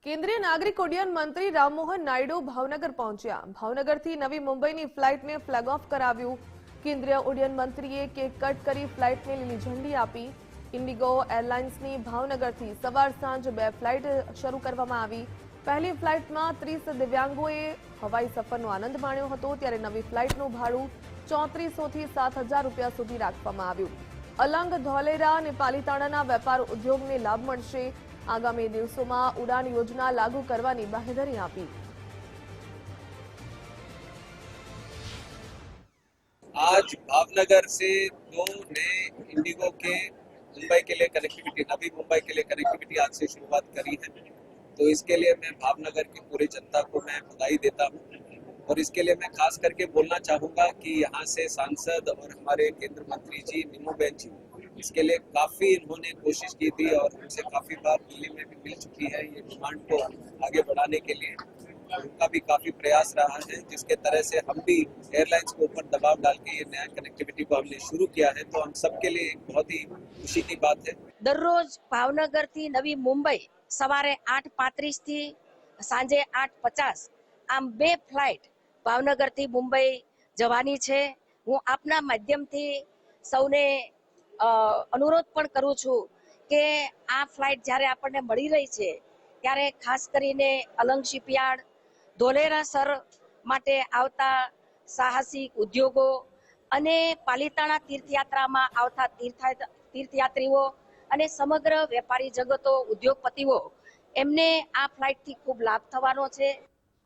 केंद्रीय नागरिक उड्डयन मंत्री राममोहन नायडू भावनगर पहुंचा। भावनगर थी नवी मुंबईनी फ्लाइट ने फ्लेग ऑफ कराव्યું। केंद्रीय उड्डयन मंत्रीए केक कट करी फ्लाइट ने लीली झंडी आपी। इंडिगो एरलाइन्सनी भावनगर थी सवार सांज 2 फ्लाइट शरू करवामां आवी। पहली फ्लाइट में 30 दिव्यांगोए हवाई सफरनो आनंद माण्यो हतो, त्यारे नवी फ्लाइटनुं भाडुं 3400 થી 7000 રૂપિયા સુધી રાખવામાં આવ્યું। अलंग धोलेरा ने पालीताणाना वेपार उद्योग ने लाभ मळशे। आगामी दिवसोमां उड़ान योजना लागू करवानी बाहेधरी आपी। आज भावनगर से 2 नए इंडिगो के मुंबई के लिए कनेक्टिविटी, नवी मुंबई के लिए कनेक्टिविटी आज से शुरुआत करी है। तो इसके लिए मैं भावनगर की पूरी जनता को मैं बधाई देता हूँ और इसके लिए मैं खास करके बोलना चाहूँगा कि यहाँ से सांसद और हमारे केंद्र मंत्री जी नीमूबेन जी इसके लिए काफ़ी इन्होंने कोशिश की थी और उनसे काफ़ी बार दिल्ली में भी मिल चुकी है ये डिमांड को आगे बढ़ाने के लिए। उनका भी काफ़ी प्रयास रहा है, जिसके तरह से हम भी एयरलाइंस के ऊपर दबाव डाल के ये नया कनेक्टिविटी को हमने शुरू किया है, तो हम सबके लिए एक बहुत ही खुशी की बात है। दररोज भावनगर थी नवी मुंबई सवारे 8:35 थी सांजे 8:50 आम 2 फ्लाइट भावनगर थी मुंबई जवानी छे। हूँ आपना माध्यमथी सौने अनुरोध पण करूं छूं के आ फ्लाइट જ્યારે આપણને મળી રહી છે ત્યારે ખાસ કરીને અલંગ શિપયાર્ડ ધોલેરાસર માટે આવતા સાહસિક ઉદ્યોગો અને પાલિતાણા તીર્થયાત્રામાં આવતા તીર્થયાત્રીઓ અને સમગ્ર વેપારી જગતો ઉદ્યોગપતિઓ એમને આ ફ્લાઇટથી ખૂબ લાભ થવાનો છે।